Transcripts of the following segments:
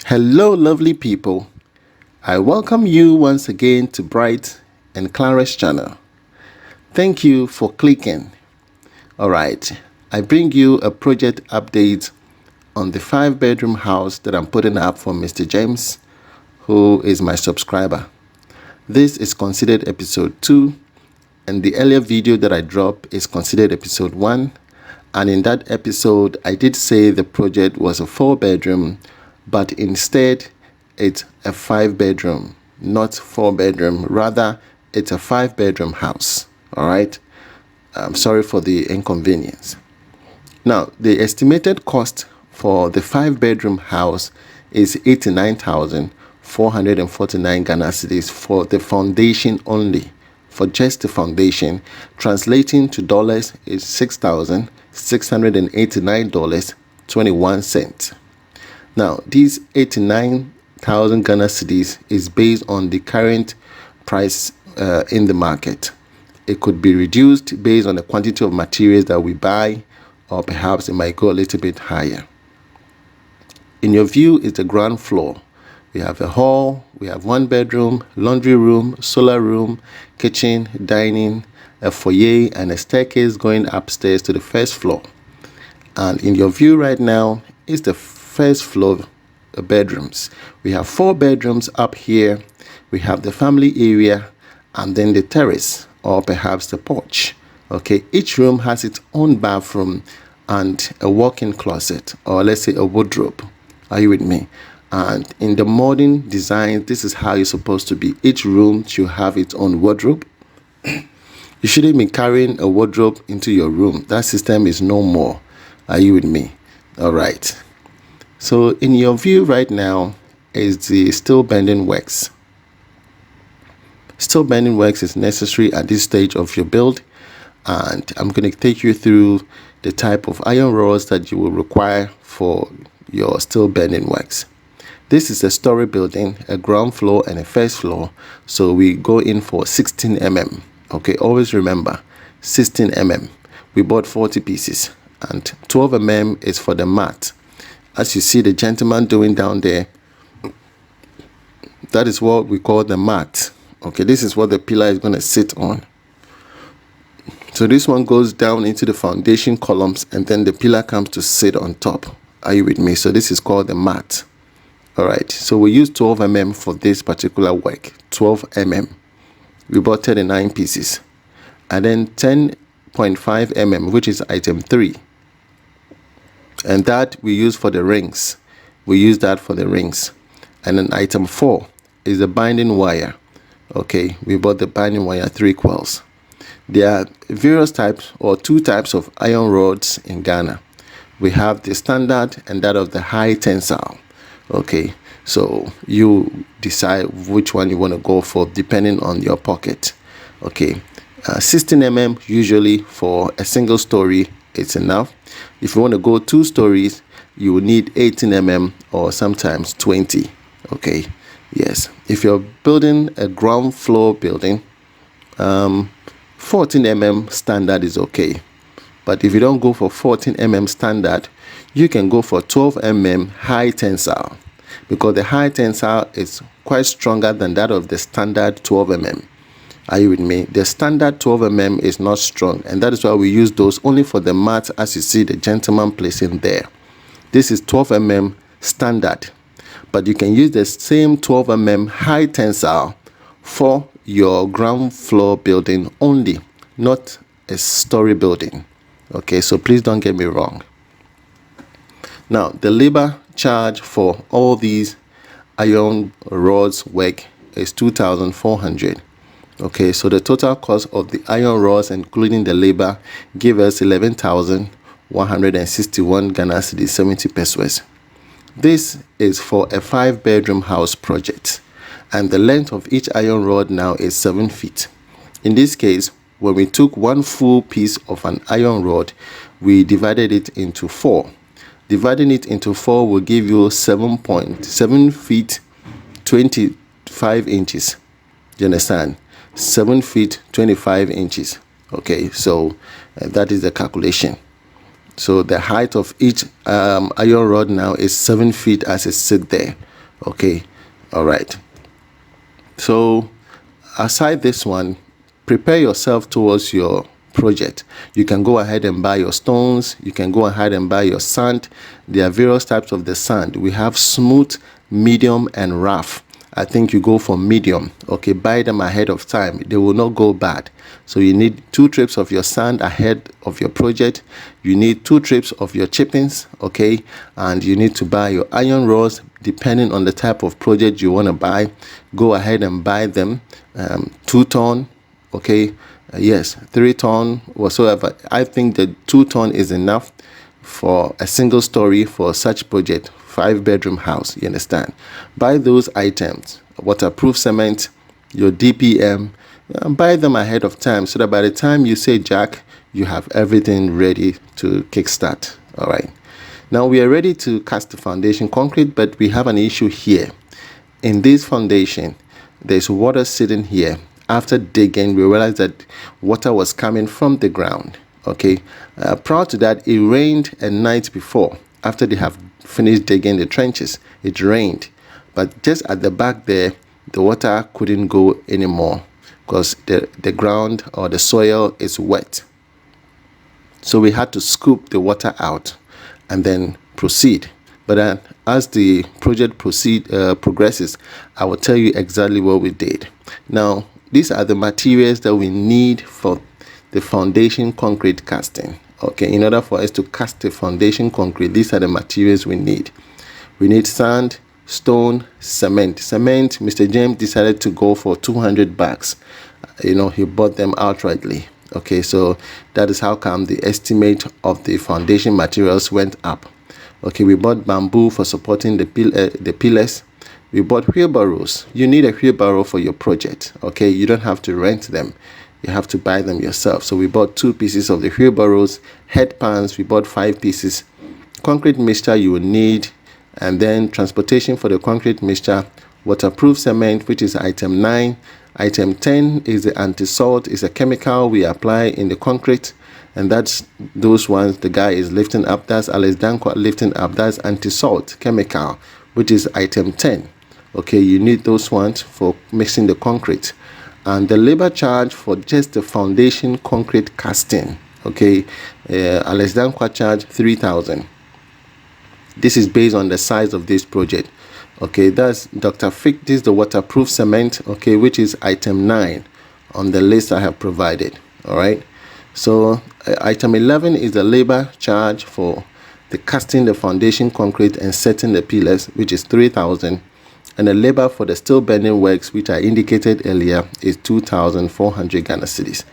Hello, lovely people. I welcome you once again to Bright and Clara's channel. Thank you for clicking. Alright, I bring you a project update on the 5-bedroom house that I'm putting up for Mr. James, who is my subscriber. This is considered episode 2, and the earlier video that I dropped is considered episode 1. And in that episode, I did say the project was a 4-bedroom, but instead it's a 5-bedroom, not 4-bedroom. Rather, it's a 5-bedroom house. All right. I'm sorry for the inconvenience. Now, the estimated cost for the 5-bedroom house is 89,449 Ghana cedis for the foundation only. For just the foundation, translating to dollars is $6,689.21. Now, these 89,000 Ghana cedis is based on the current price in the market. It could be reduced based on the quantity of materials that we buy, or perhaps it might go a little bit higher. In your view is the ground floor. We have a hall, we have 1 bedroom, laundry room, solar room, kitchen, dining, a foyer, and a staircase going upstairs to the first floor. And in your view right now is the first floor bedrooms. We have 4 bedrooms up here. We have the family area and then the terrace, or perhaps the porch. Okay, each room has its own bathroom and a walk-in closet, or let's say a wardrobe. Are you with me? And in the modern design, this is how it's supposed to be. Each room should have its own wardrobe. You shouldn't be carrying a wardrobe into your room. That system is no more. Are you with me? All right. So in your view right now is the steel bending works. Steel bending works is necessary at this stage of your build, and I'm going to take you through the type of iron rods that you will require for your steel bending works. This is a story building, a ground floor and a first floor, so we go in for 16 mm. Okay, always remember 16 mm. We bought 40 pieces, and 12 mm is for the mat. As you see the gentleman doing down there, that is what we call the mat. Okay, this is what the pillar is going to sit on. So this one goes down into the foundation columns, and then the pillar comes to sit on top. Are you with me? So this is called the mat. All right, so we use 12 mm for this particular work. 12 mm. We bought 39 pieces, and then 10.5 mm, which is item 3, and that we use for the rings. We use that for the rings. And then item 4 is the binding wire. Okay, we bought the binding wire 3 coils. There are various types, or 2 types of iron rods in Ghana. We have the standard and that of the high tensile. Okay, so you decide which one you want to go for depending on your pocket. Okay, 16 mm usually for a single story, it's enough. If you want to go 2 stories, you will need 18 mm or sometimes 20. Okay, yes. If you're building a ground floor building, 14 mm standard is okay. But if you don't go for 14 mm standard, you can go for 12 mm high tensile, because the high tensile is quite stronger than that of the standard 12 mm. Are you with me? The standard 12 mm is not strong, and that is why we use those only for the mat, as you see the gentleman placing there. This is 12 mm standard, but you can use the same 12 mm high tensile for your ground floor building only, not a story building. Okay, so please don't get me wrong. Now, the labor charge for all these iron rods work is 2,400. Okay, so the total cost of the iron rods, including the labor, give us 11,161 Ghana cedis 70 pesos. This is for a 5-bedroom house project, and the length of each iron rod now is 7 feet. In this case, when we took 1 full piece of an iron rod, we divided it into 4. Dividing it into 4 will give you 7.7 feet 25 inches. You understand? 7 feet 25 inches. Okay, so that is the calculation. So the height of each iron rod now is 7 feet as it sits there. Okay, all right. So aside this one, prepare yourself towards your project. You can go ahead and buy your stones. You can go ahead and buy your sand. There are various types of the sand. We have smooth, medium, and rough. I think you go for medium. Okay, buy them ahead of time. They will not go bad. So you need 2 trips of your sand ahead of your project. You need 2 trips of your chippings. Okay, and you need to buy your iron rods depending on the type of project you want to buy. Go ahead and buy them 2 ton. Okay, yes, 3 ton whatsoever. I think the 2 ton is enough for a single story for such project, 5-bedroom house. You understand? Buy those items, waterproof cement, your DPM. Buy them ahead of time so that by the time you say jack, you have everything ready to kickstart. All right. Now we are ready to cast the foundation concrete, but we have an issue here. In this foundation, there's water sitting here. After digging, we realized that water was coming from the ground. Okay. Prior to that, it rained a night before. After they have finished digging the trenches, it rained. But just at the back there, the water couldn't go anymore because the ground or the soil is wet. So we had to scoop the water out and then proceed. But as the project progresses, I will tell you exactly what we did. Now, these are the materials that we need for the foundation concrete casting. Okay, in order for us to cast the foundation concrete, these are the materials we need. We need sand, stone, cement. Cement, Mr. James decided to go for 200 bags. He bought them outrightly. Okay, so that is how come the estimate of the foundation materials went up. Okay, we bought bamboo for supporting the pillars. We bought wheelbarrows. You need a wheelbarrow for your project. Okay, you don't have to rent them. You have to buy them yourself. So we bought 2 pieces of the wheelbarrows. Head pans, we bought 5 pieces. Concrete mixture you will need, and then transportation for the concrete mixture. Waterproof cement, which is item 9. Item 10 is the anti-salt. It's a chemical we apply in the concrete, and that's those ones the guy is lifting up. That's Alex Dankwa lifting up. That's anti-salt chemical, which is item 10. Okay, you need those ones for mixing the concrete. And the labor charge for just the foundation concrete casting, okay, Alex Dankwa charge 3,000. This is based on the size of this project. Okay, that's Dr. Fick. This is the waterproof cement, okay, which is item 9 on the list I have provided. All right, so item 11 is the labor charge for the casting the foundation concrete and setting the pillars, which is 3,000. And the labor for the steel bending works, which I indicated earlier, is 2,400 Ghana cedis.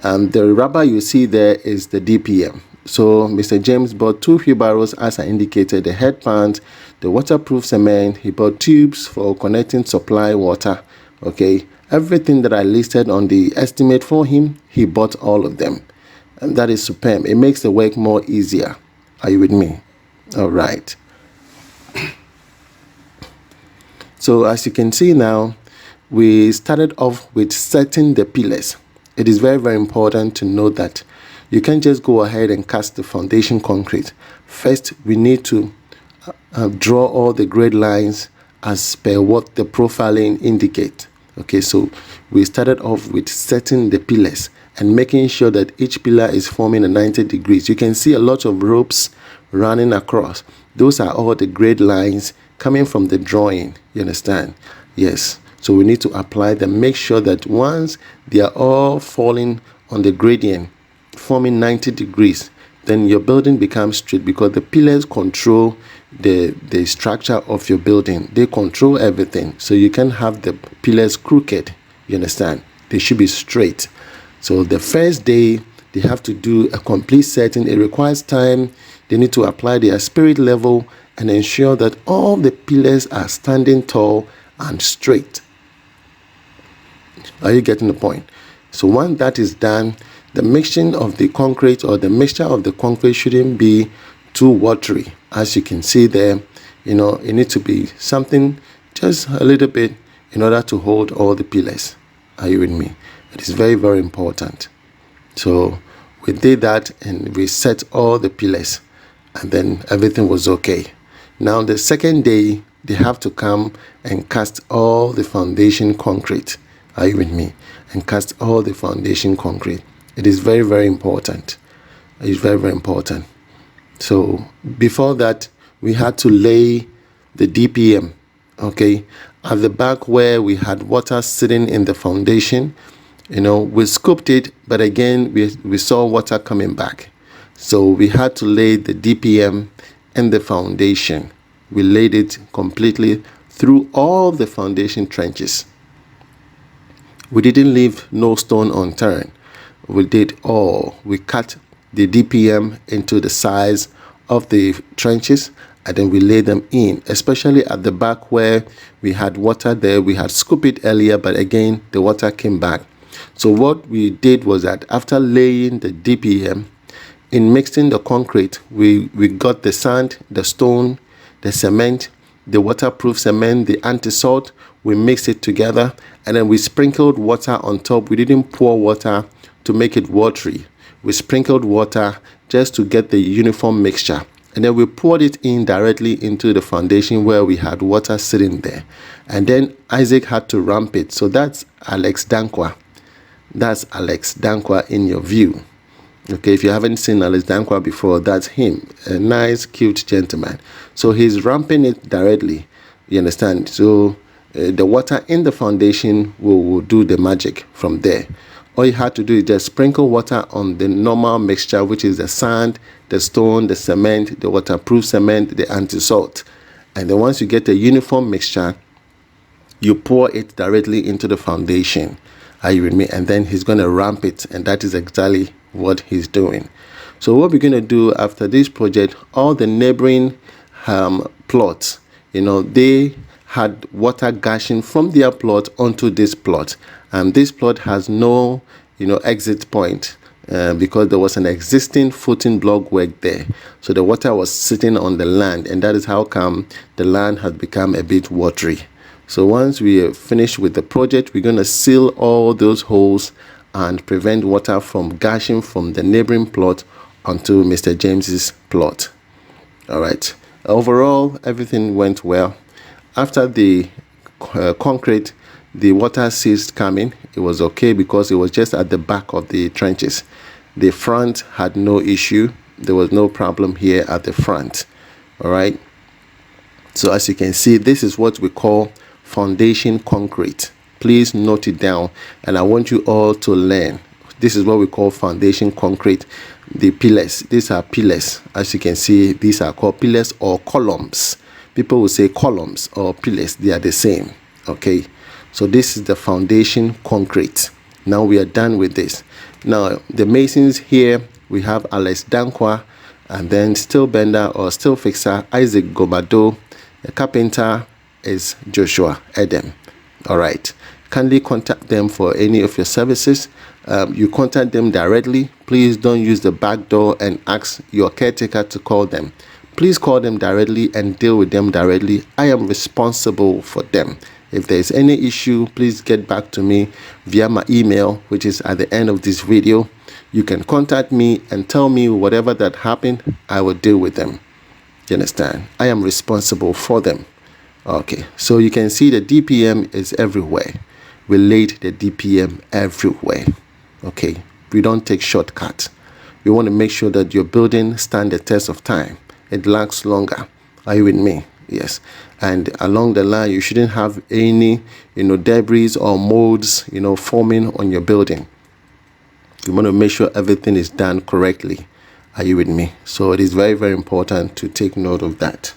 The rubber you see there is the DPM. So Mr. James bought 2 wheelbarrows, as I indicated, the head pans, the waterproof cement. He bought tubes for connecting supply water. Okay, everything that I listed on the estimate for him, he bought all of them. And that is superb. It makes the work more easier. Are you with me? All right. So as you can see now, we started off with setting the pillars. It is very, very important to note that you can't just go ahead and cast the foundation concrete. First, we need to draw all the grade lines as per what the profiling indicates. Okay, so we started off with setting the pillars and making sure that each pillar is forming a 90 degrees. You can see a lot of ropes running across. Those are all the grade lines coming from the drawing. You understand? Yes. So we need to apply them. Make sure that once they are all falling on the gradient, forming 90 degrees, then your building becomes straight, because the pillars control the structure of your building. They control everything. So you can have the pillars crooked. You understand? They should be straight. So the first day, they have to do a complete setting. It requires time. They need to apply their spirit level and ensure that all the pillars are standing tall and straight. Are you getting the point? So once that is done, the mixing of the concrete, or the mixture of the concrete, shouldn't be too watery. As you can see there, it needs to be something just a little bit in order to hold all the pillars. Are you with me? It is very, very important. So we did that and we set all the pillars, and then everything was okay. Now the second day, they have to come and cast all the foundation concrete. Are you with me? And cast all the foundation concrete. It is very, very important. It is very, very important. So before that, we had to lay the DPM, okay? At the back where we had water sitting in the foundation, we scooped it, but again, we saw water coming back. So we had to lay the DPM and the foundation. We laid it completely through all the foundation trenches. We didn't leave no stone unturned. We did all. We cut the DPM into the size of the trenches, and then we laid them in, especially at the back where we had water there. We had scooped it earlier, but again, the water came back. So what we did was that after laying the DPM, in mixing the concrete, we got the sand, the stone, the cement, the waterproof cement, the anti-salt. We mixed it together, and then we sprinkled water on top. We didn't pour water to make it watery. We sprinkled water just to get the uniform mixture. And then we poured it in directly into the foundation where we had water sitting there. And then Isaac had to ramp it. So that's Alex Dankwa. That's Alex Dankwa in your view. Okay, if you haven't seen Alex Dankwa before, that's him. A nice, cute gentleman. So he's ramping it directly. You understand? So the water in the foundation will do the magic from there. All you had to do is just sprinkle water on the normal mixture, which is the sand, the stone, the cement, the waterproof cement, the anti-salt. And then once you get a uniform mixture, you pour it directly into the foundation. Are you with me? And then he's going to ramp it, and that is exactly what he's doing. So what we're going to do after this project, all the neighboring plots, they had water gushing from their plot onto this plot, and this plot has no exit point because there was an existing footing block work there. So the water was sitting on the land, and that is how come the land has become a bit watery. So once we are finished with the project, we're going to seal all those holes and prevent water from gushing from the neighboring plot onto Mr. James's plot. All right. Overall, everything went well. After the concrete, the water ceased coming. It was okay because it was just at the back of the trenches. The front had no issue. There was no problem here at the front. All right. So as you can see, this is what we call foundation concrete. Please note it down, and I want you all to learn. This is what we call foundation concrete. The pillars, these are pillars. As you can see, these are called pillars or columns. People will say columns or pillars. They are the same. Okay, so this is the foundation concrete. Now we are done with this. Now the masons here, we have Alex Dankwa, and then steel bender or steel fixer Isaac Gomado. The carpenter is Joshua Edem. All right, kindly contact them for any of your services. You contact them directly. Please don't use the back door and ask your caretaker to call them. Please call them directly and deal with them directly. I am responsible for them. If there is any issue, please get back to me via my email, which is at the end of this video. You can contact me and tell me whatever that happened. I will deal with them. You understand? I am responsible for them. Okay, so you can see the DPM is everywhere. We laid the DPM everywhere. Okay, we don't take shortcuts. We want to make sure that your building stands the test of time. It lasts longer. Are you with me? Yes. And along the line, you shouldn't have any, debris or molds, forming on your building. You want to make sure everything is done correctly. Are you with me? So it is very, very important to take note of that.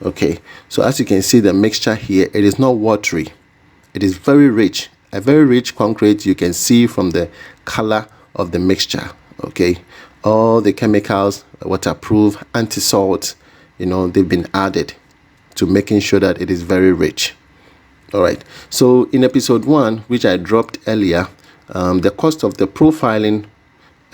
Okay, so as you can see, the mixture here, it is not watery. It is very rich, a very rich concrete. You can see from the color of the mixture. Okay, all the chemicals, waterproof, anti-salt, they've been added to making sure that it is very rich. All right, so in episode 1, which I dropped earlier, the cost of the profiling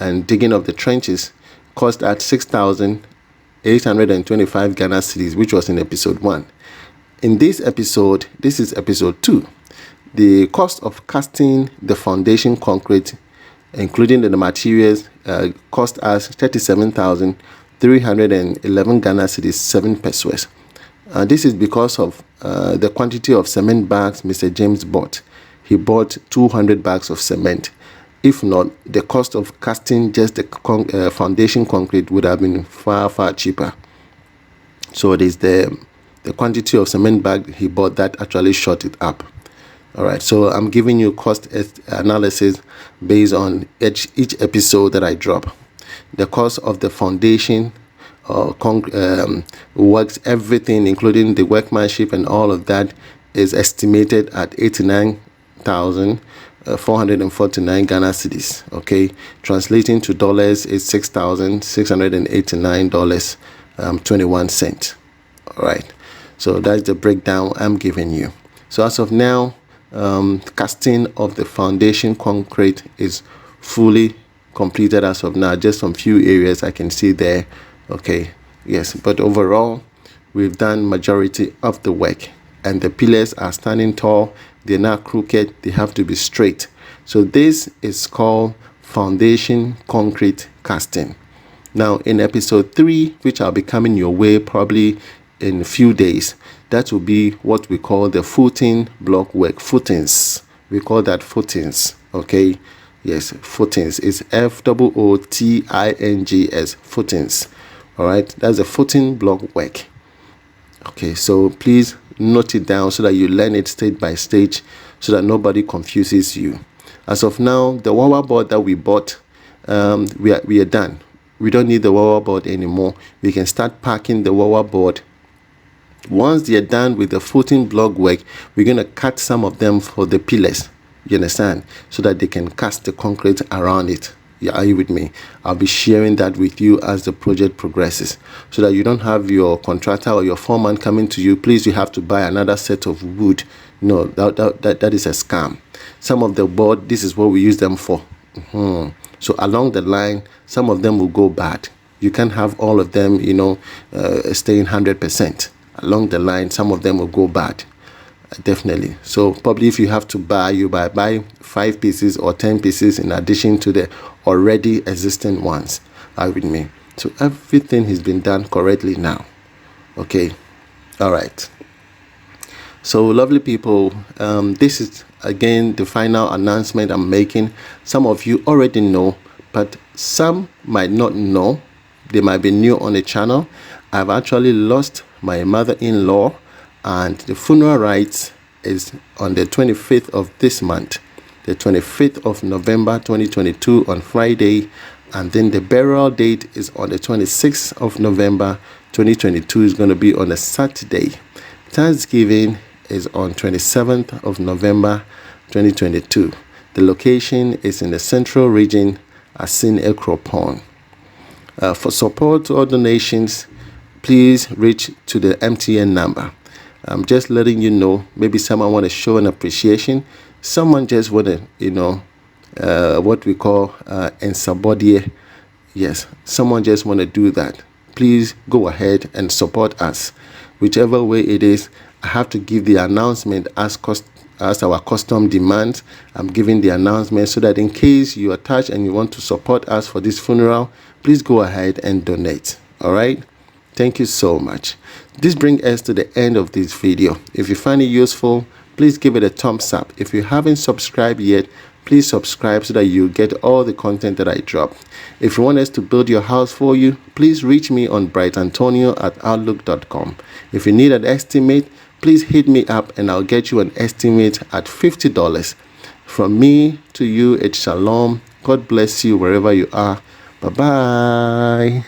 and digging of the trenches cost at 6,825 Ghana cedis, which was in episode 1. In this episode, this is episode 2. The cost of casting the foundation concrete, including the materials, cost us 37,311 Ghana cedis, 7 pesos. This is because of the quantity of cement bags Mr. James bought. He bought 200 bags of cement. If not, the cost of casting just the foundation concrete would have been far, far cheaper. So it is the quantity of cement bag he bought that actually shot it up. All right, so I'm giving you cost analysis based on each episode that I drop. The cost of the foundation works, everything including the workmanship and all of that is estimated at 89,449 Ghana cedis. Okay, translating to dollars is $6,689.21. All right, so that's the breakdown I'm giving you. So as of now, casting of the foundation concrete is fully completed as of now. Just some few areas I can see there. Okay, yes, but overall we've done majority of the work, and the pillars are standing tall. They're not crooked, they have to be straight. So this is called foundation concrete casting. Now in episode 3, which I'll be coming your way probably in a few days, that will be what we call the footing block work. Footings, we call that footings. Okay, yes, footings is FOOTINGS, footings. All right, that's the footing block work. Okay, so please note it down so that you learn it stage by stage, so that nobody confuses you. As of now, the Wawa board that we bought, we are done. We don't need the Wawa board anymore. We can start packing the Wawa board. Once they are done with the footing block work, we're going to cut some of them for the pillars. You understand? So that they can cast the concrete around it. Yeah, are you with me? I'll be sharing that with you as the project progresses, so that you don't have your contractor or your foreman coming to you, please, you have to buy another set of wood. No, that is a scam. Some of the board, this is what we use them for. So along the line, some of them will go bad. You can't have all of them, staying 100%. Along the line, some of them will go bad. Definitely. So probably if you have to buy, you buy 5 pieces or 10 pieces in addition to the already existing ones. Are you with me? So everything has been done correctly now. Okay, all right. So lovely people, this is again the final announcement I'm making. Some of you already know, but some might not know. They might be new on the channel. I've actually lost my mother-in-law, and the funeral rites is on the 25th of this month, the 25th of November 2022 on Friday, and then the burial date is on the 26th of November 2022. Is going to be on a Saturday. Thanksgiving is on 27th of November 2022. The location is in the central region, Asin Ekropon. For support or donations, please reach to the MTN number. I'm just letting you know, maybe someone want to show an appreciation. Someone just want to, what we call ensabodie. Yes, someone just want to do that. Please go ahead and support us. Whichever way it is, I have to give the announcement as our custom demands. I'm giving the announcement so that in case you are touched and you want to support us for this funeral, please go ahead and donate. All right? Thank you so much. This brings us to the end of this video. If you find it useful, please give it a thumbs up. If you haven't subscribed yet, please subscribe so that you get all the content that I drop. If you want us to build your house for you, please reach me on brightantonio@outlook.com. If you need an estimate, please hit me up and I'll get you an estimate at $50. From me to you, it's shalom. God bless you wherever you are. Bye-bye.